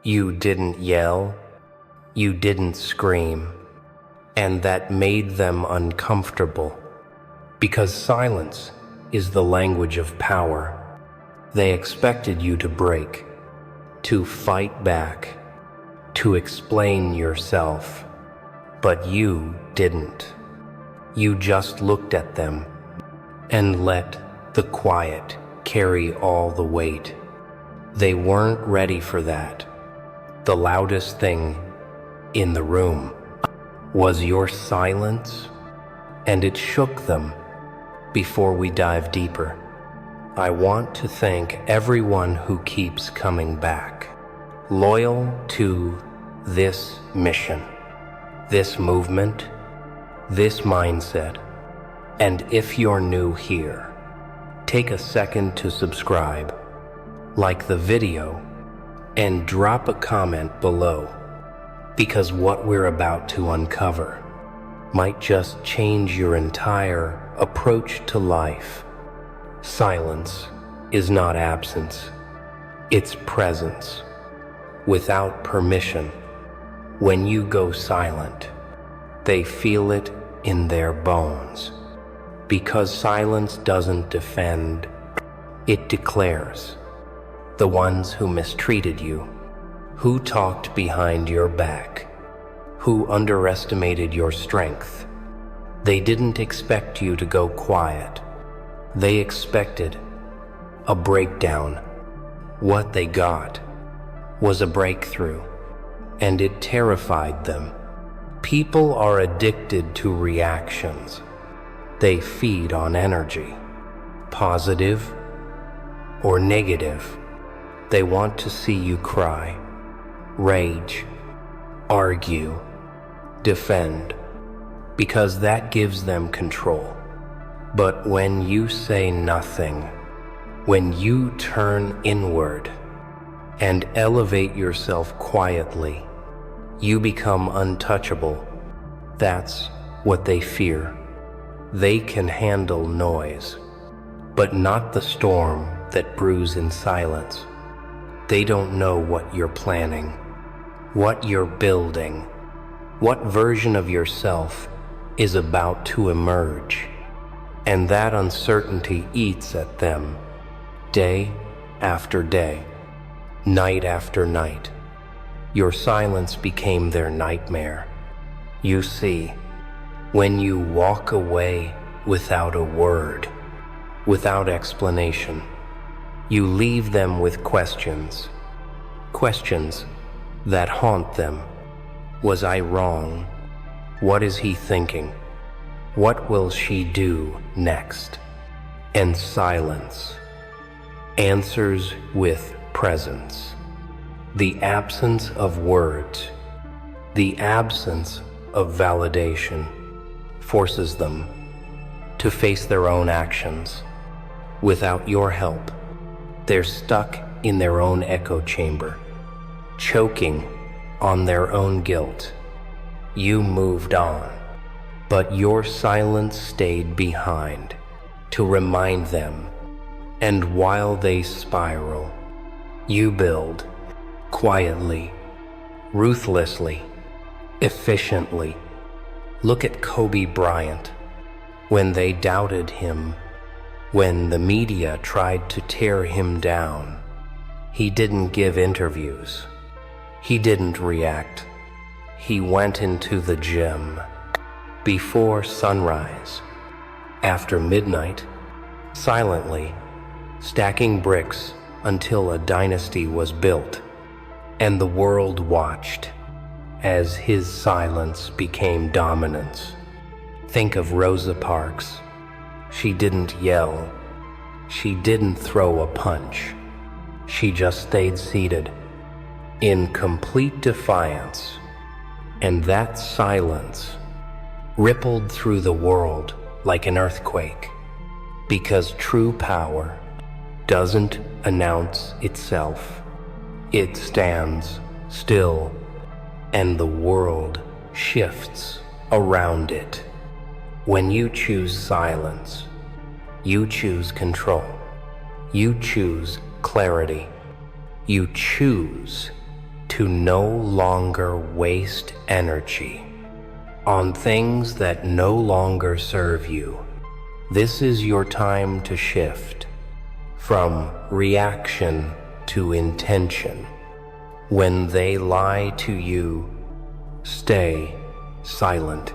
You didn't yell, you didn't scream, and that made them uncomfortable. Because silence is the language of power. They expected you to break, to fight back, to explain yourself. But you didn't. You just looked at them and let the quiet carry all the weight. They weren't ready for that. The loudest thing in the room was your silence, and it shook them. Before we dive deeper, I want to thank everyone who keeps coming back, loyal to this mission, this movement, this mindset. And if you're new here, take a second to subscribe, like the video, and drop a comment below, because what we're about to uncover might just change your entire approach to life. Silence is not absence, it's presence. Without permission, when you go silent, they feel it in their bones. Because silence doesn't defend, it declares. The ones who mistreated you, who talked behind your back, who underestimated your strength, they didn't expect you to go quiet. They expected a breakdown. What they got was a breakthrough, and it terrified them. People are addicted to reactions. They feed on energy, positive or negative. They want to see you cry, rage, argue, defend, because that gives them control. But when you say nothing, when you turn inward and elevate yourself quietly, you become untouchable. That's what they fear. They can handle noise, but not the storm that brews in silence. They don't know what you're planning, what you're building, what version of yourself is about to emerge. And that uncertainty eats at them, day after day, night after night. Your silence became their nightmare. You see, when you walk away without a word, without explanation, you leave them with questions. Questions that haunt them. Was I wrong? What is he thinking? What will she do next? And silence answers with presence. The absence of words, the absence of validation, forces them to face their own actions. Without your help, they're stuck in their own echo chamber, choking on their own guilt. You moved on, but your silence stayed behind to remind them. And while they spiral, you build quietly, ruthlessly, efficiently. Look at Kobe Bryant. When they doubted him, when the media tried to tear him down, he didn't give interviews. He didn't react. He went into the gym before sunrise, after midnight, silently, stacking bricks until a dynasty was built, and the world watched as his silence became dominance. Think of Rosa Parks. She didn't yell. She didn't throw a punch. She just stayed seated in complete defiance. And that silence rippled through the world like an earthquake, because true power doesn't announce itself. It stands still, and the world shifts around it. When you choose silence, you choose control. You choose clarity. You choose to no longer waste energy on things that no longer serve you. This is your time to shift from reaction to intention. When they lie to you, stay silent.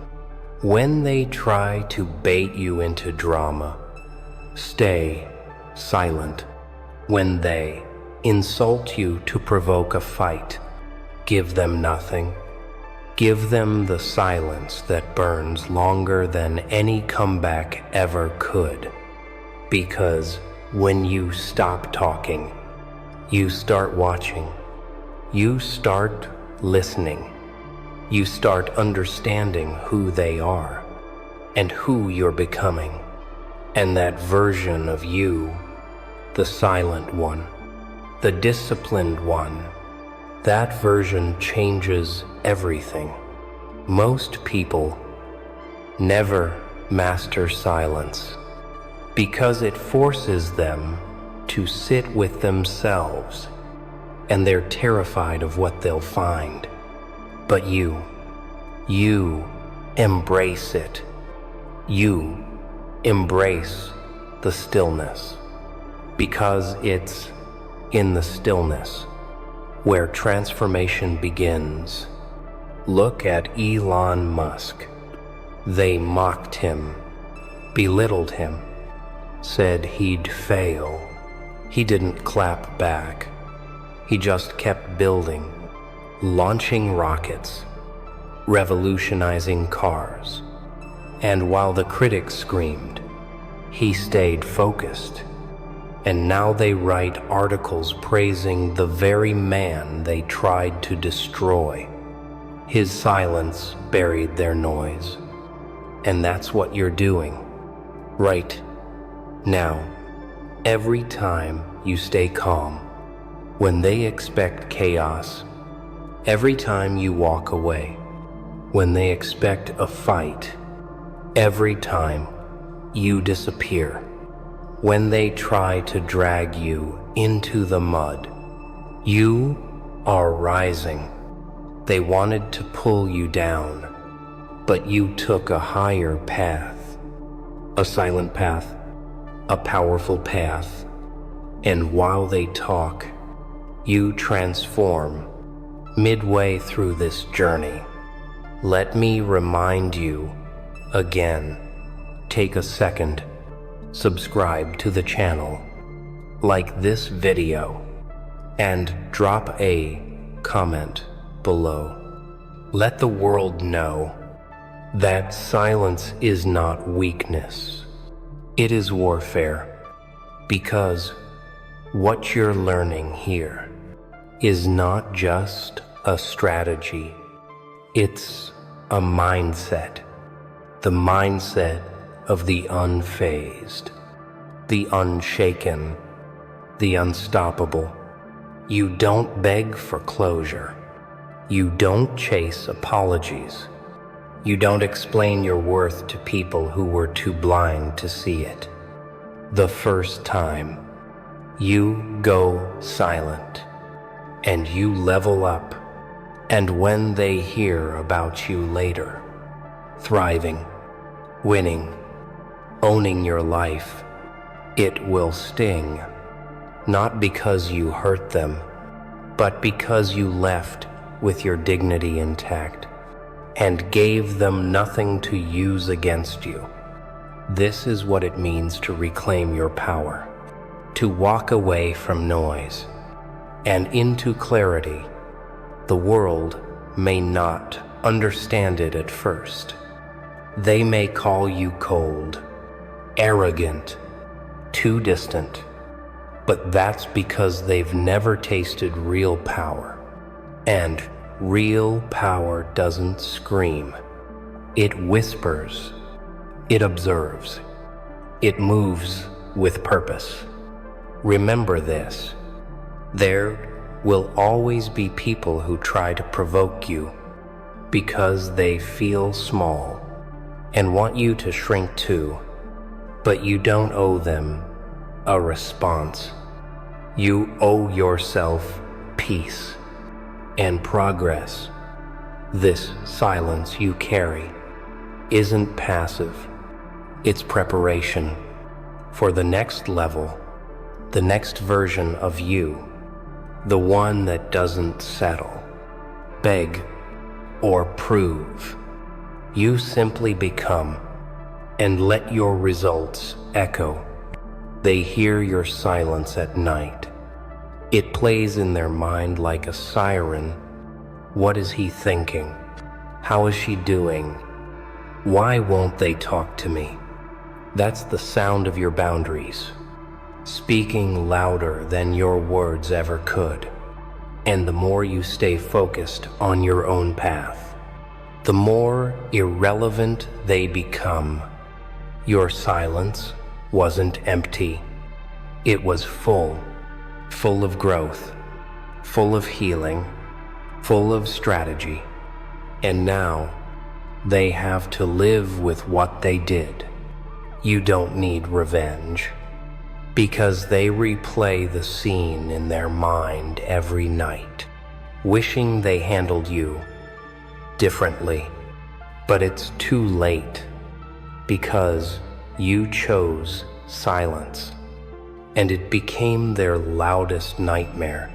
When they try to bait you into drama, stay silent. When they insult you to provoke a fight, give them nothing. Give them the silence that burns longer than any comeback ever could. Because when you stop talking, you start watching. You start listening. You start understanding who they are and who you're becoming. And that version of you, the silent one, the disciplined one, that version changes everything. Most people never master silence because it forces them to sit with themselves, and they're terrified of what they'll find. But you embrace it. You embrace the stillness, because it's in the stillness where transformation begins. Look at Elon Musk. They mocked him, belittled him, said he'd fail. He didn't clap back. He just kept building, launching rockets, revolutionizing cars. And while the critics screamed, he stayed focused. And now they write articles praising the very man they tried to destroy. His silence buried their noise. And that's what you're doing right now. Every time you stay calm, when they expect chaos, every time you walk away, when they expect a fight, every time you disappear, when they try to drag you into the mud, you are rising. They wanted to pull you down, but you took a higher path, a silent path, a powerful path. And while they talk, you transform. Midway through this journey, let me remind you again, take a second, subscribe to the channel, like this video, and drop a comment below. Let the world know that silence is not weakness. It is warfare, because what you're learning here is not just a strategy. It's a mindset. The mindset of the unfazed, the unshaken, the unstoppable. You don't beg for closure. You don't chase apologies. You don't explain your worth to people who were too blind to see it. The first time, you go silent and you level up. And when they hear about you later, thriving, winning, owning your life, it will sting. Not because you hurt them, but because you left with your dignity intact and gave them nothing to use against you. This is what it means to reclaim your power, to walk away from noise and into clarity. The world may not understand it at first. They may call you cold, arrogant, too distant, but that's because they've never tasted real power. And real power doesn't scream. It whispers. It observes. It moves with purpose. Remember this. There will always be people who try to provoke you because they feel small and want you to shrink too, but you don't owe them a response. You owe yourself peace. and progress. This silence you carry isn't passive, it's preparation for the next level, the next version of you, the one that doesn't settle, beg, or prove. You simply become and let your results echo. They hear your silence at night. It plays in their mind like a siren. What is he thinking? How is she doing? Why won't they talk to me? That's the sound of your boundaries, speaking louder than your words ever could. And the more you stay focused on your own path, the more irrelevant they become. Your silence wasn't empty. It was full of growth, full of healing, full of strategy. And now, they have to live with what they did. You don't need revenge, because they replay the scene in their mind every night, wishing they handled you differently. But it's too late, because you chose silence, and it became their loudest nightmare.